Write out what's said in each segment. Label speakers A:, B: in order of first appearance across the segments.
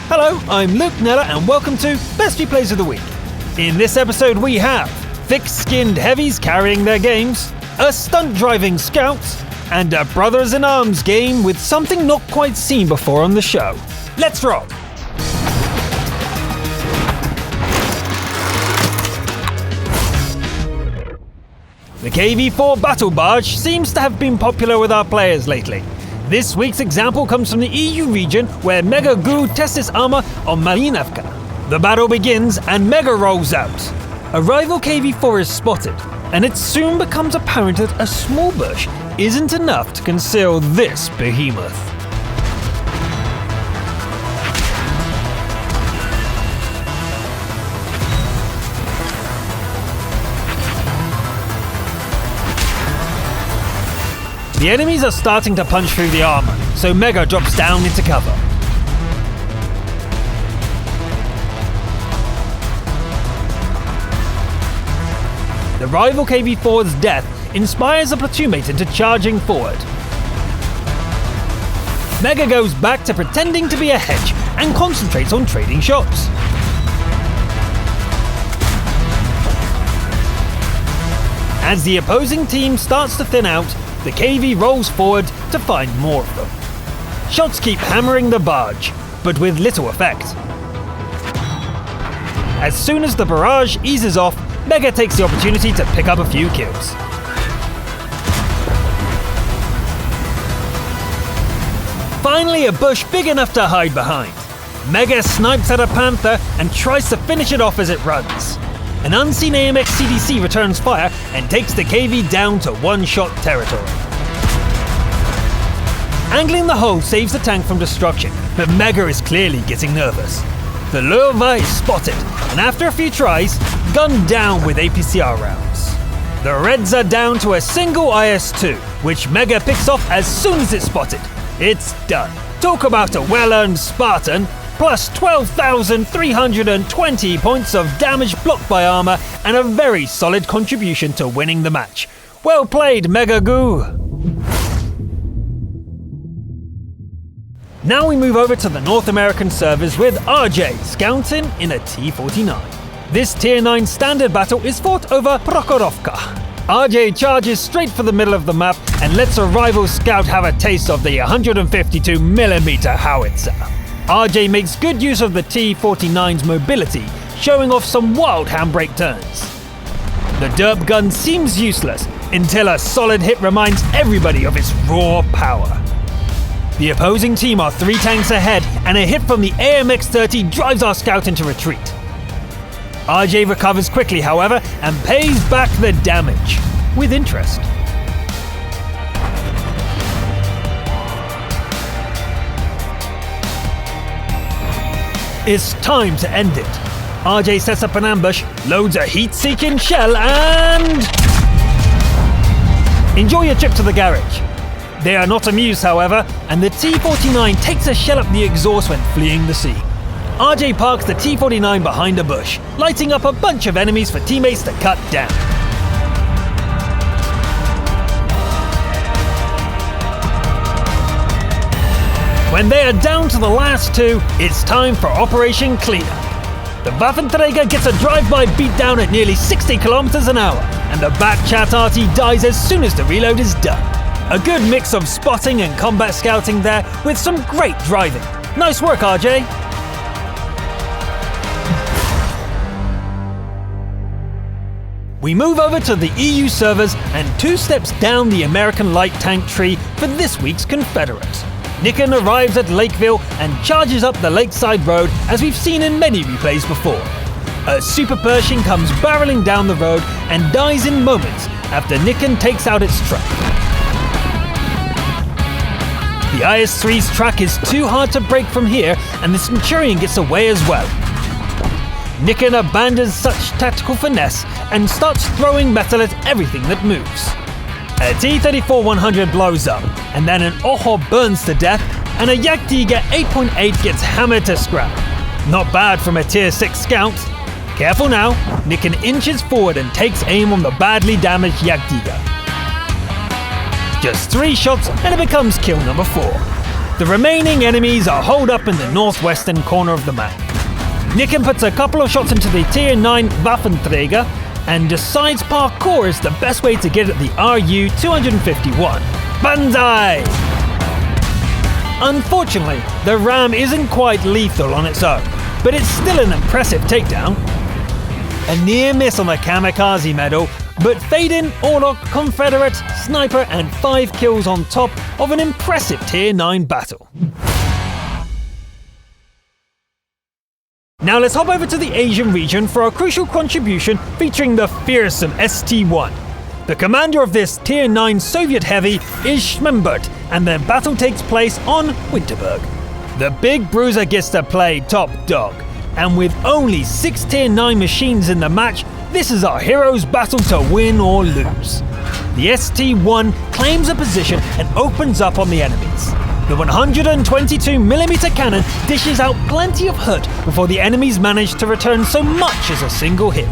A: Hello, I'm Luke Nella and welcome to Best Replays of the Week. In this episode we have thick-skinned heavies carrying their games, a stunt-driving scout, and a brothers-in-arms game with something not quite seen before on the show. Let's rock! The KV-4 Battle Barge seems to have been popular with our players lately. This week's example comes from the EU region where Mega Goo tests its armor on Malinavka. The battle begins and Mega rolls out. A rival KV-4 is spotted, and it soon becomes apparent that a small bush isn't enough to conceal this behemoth. The enemies are starting to punch through the armor, so Mega drops down into cover. The rival KV-4's death inspires a platoon mate into charging forward. Mega goes back to pretending to be a hedge and concentrates on trading shots. As the opposing team starts to thin out, the KV rolls forward to find more of them. Shots keep hammering the barge, but with little effect. As soon as the barrage eases off, Mega takes the opportunity to pick up a few kills. Finally, a bush big enough to hide behind. Mega snipes at a panther and tries to finish it off as it runs. An unseen AMX CDC returns fire and takes the KV down to one-shot territory. Angling the hole saves the tank from destruction, but Mega is clearly getting nervous. The Lurva is spotted, and after a few tries, gunned down with APCR rounds. The Reds are down to a single IS-2, which Mega picks off as soon as it's spotted. It's done. Talk about a well-earned Spartan, plus 12,320 points of damage blocked by armor, and a very solid contribution to winning the match. Well played, Mega Goo! Now we move over to the North American servers with RJ scouting in a T-49. This Tier 9 standard battle is fought over Prokhorovka. RJ charges straight for the middle of the map and lets a rival scout have a taste of the 152mm howitzer. RJ makes good use of the T-49's mobility, showing off some wild handbrake turns. The derp gun seems useless until a solid hit reminds everybody of its raw power. The opposing team are 3 tanks ahead, and a hit from the AMX-30 drives our scout into retreat. RJ recovers quickly, however, and pays back the damage with interest. It's time to end it. RJ sets up an ambush, loads a heat-seeking shell, and enjoy your trip to the garage. They are not amused, however, and the T-49 takes a shell up the exhaust when fleeing the scene. RJ parks the T-49 behind a bush, lighting up a bunch of enemies for teammates to cut down. When they are down to the last 2, it's time for Operation Cleanup. The Waffenträger gets a drive-by beatdown at nearly 60 km an hour, and the Backchat RT dies as soon as the reload is done. A good mix of spotting and combat scouting there, with some great driving. Nice work, RJ! We move over to the EU servers and 2 steps down the American light tank tree for this week's Confederate. Nikken arrives at Lakeville and charges up the lakeside road as we've seen in many replays before. A Super Pershing comes barreling down the road and dies in moments after Nikken takes out its truck. The IS-3's track is too hard to break from here, and the Centurion gets away as well. Nikken abandons such tactical finesse and starts throwing metal at everything that moves. A T-34-100 blows up, and then an Oho burns to death, and a Jagdtiger 8.8 gets hammered to scrap. Not bad from a Tier 6 scout. Careful now, Nikken inches forward and takes aim on the badly damaged Jagdtiger. Just 3 shots and it becomes kill number 4. The remaining enemies are holed up in the northwestern corner of the map. Nicken puts a couple of shots into the Tier 9 Waffenträger and decides parkour is the best way to get at the RU-251. Banzai! Unfortunately, the ram isn't quite lethal on its own, but it's still an impressive takedown. A near miss on the Kamikaze medal, but Faden, Orlok, Confederate, Sniper and 5 kills on top of an impressive Tier 9 battle. Now let's hop over to the Asian region for a crucial contribution featuring the fearsome ST-1. The commander of this Tier 9 Soviet heavy is Schmembert, and the battle takes place on Winterberg. The big bruiser gets to play top dog, and with only 6 Tier 9 machines in the match, this is our hero's battle to win or lose. The ST-1 claims a position and opens up on the enemies. The 122mm cannon dishes out plenty of hurt before the enemies manage to return so much as a single hit.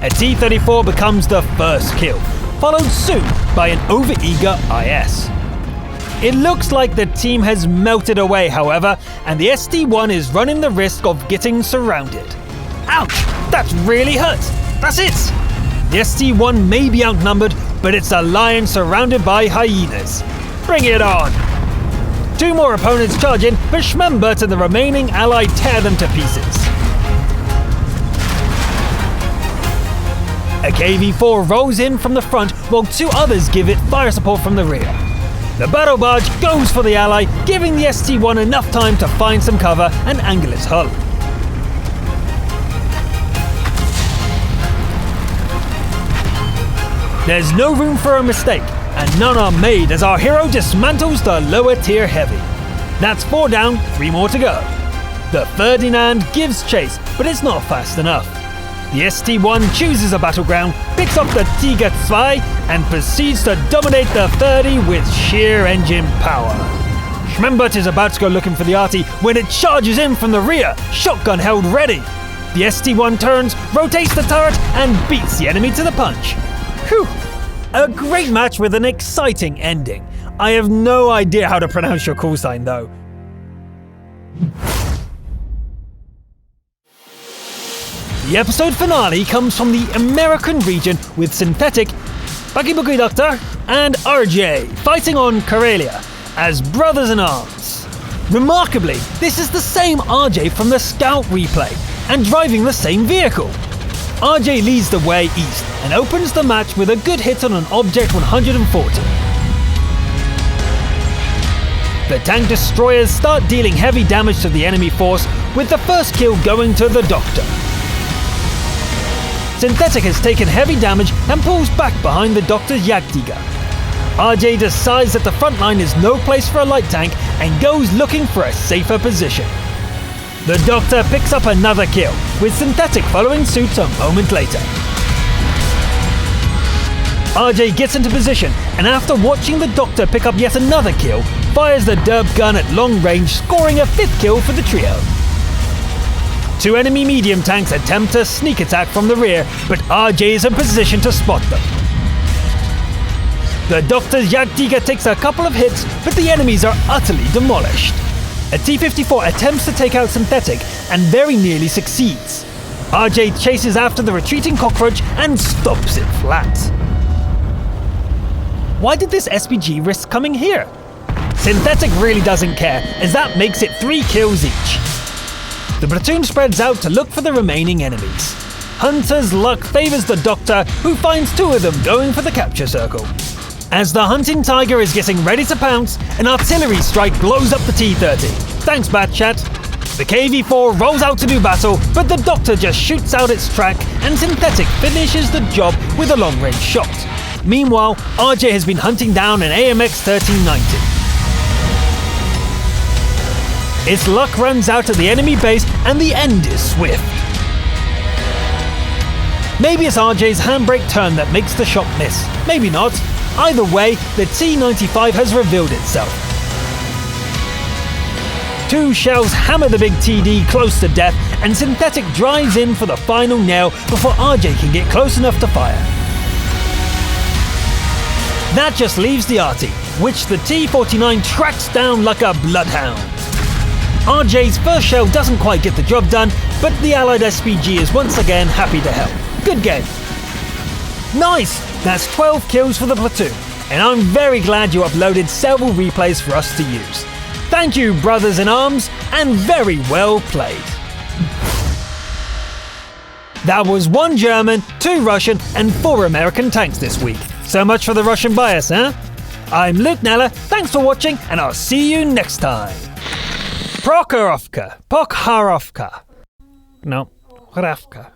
A: A T-34 becomes the first kill, followed soon by an overeager IS. It looks like the team has melted away, however, and the ST-1 is running the risk of getting surrounded. Ouch! That really hurts! That's it! The ST-1 may be outnumbered, but it's a lion surrounded by hyenas. Bring it on! 2 more opponents charge in, but Schmembert and the remaining ally tear them to pieces. A KV-4 rolls in from the front while 2 others give it fire support from the rear. The battle barge goes for the ally, giving the ST-1 enough time to find some cover and angle its hull. There's no room for a mistake, and none are made as our hero dismantles the lower tier heavy. That's 4 down, 3 more to go. The Ferdinand gives chase, but it's not fast enough. The ST-1 chooses a battleground, picks up the Tiger 2 and proceeds to dominate the 30 with sheer engine power. Schmembert is about to go looking for the arty when it charges in from the rear, shotgun held ready. The ST-1 turns, rotates the turret and beats the enemy to the punch. Whew! A great match with an exciting ending. I have no idea how to pronounce your call sign though. The episode finale comes from the American region with Synthetic, Bakibuki Doctor, and RJ fighting on Karelia as brothers in arms. Remarkably, this is the same RJ from the Scout replay and driving the same vehicle. RJ leads the way east and opens the match with a good hit on an Object 140. The tank destroyers start dealing heavy damage to the enemy force, with the first kill going to the Doctor. Synthetic has taken heavy damage and pulls back behind the Doctor's Jagdtiger. RJ decides that the front line is no place for a light tank and goes looking for a safer position. The Doctor picks up another kill, with Synthetic following suit a moment later. RJ gets into position, and after watching the Doctor pick up yet another kill, fires the derp gun at long range, scoring a 5th kill for the trio. 2 enemy medium tanks attempt a sneak attack from the rear, but RJ is in position to spot them. The Doctor's Jagdtiger takes a couple of hits, but the enemies are utterly demolished. A T-54 attempts to take out Synthetic and very nearly succeeds. RJ chases after the retreating cockroach and stops it flat. Why did this SPG risk coming here? Synthetic really doesn't care, as that makes it 3 kills each. The platoon spreads out to look for the remaining enemies. Hunter's luck favors the Doctor, who finds 2 of them going for the capture circle. As the hunting tiger is getting ready to pounce, an artillery strike blows up the T-30. Thanks, Batchat. The KV-4 rolls out to do battle, but the Doctor just shoots out its track and Synthetic finishes the job with a long-range shot. Meanwhile, RJ has been hunting down an AMX 1390. Its luck runs out at the enemy base and the end is swift. Maybe it's RJ's handbrake turn that makes the shot miss, maybe not. Either way, the T-95 has revealed itself. 2 shells hammer the big TD close to death, and Synthetic drives in for the final nail before RJ can get close enough to fire. That just leaves the arty, which the T-49 tracks down like a bloodhound. RJ's first shell doesn't quite get the job done, but the Allied SPG is once again happy to help. Good game. Nice! That's 12 kills for the platoon, and I'm very glad you uploaded several replays for us to use. Thank you, brothers in arms, and very well played. That was 1 German, 2 Russian, and 4 American tanks this week. So much for the Russian bias, huh? I'm Luke Neller, thanks for watching, and I'll see you next time. Prokhorovka. No. Ravka.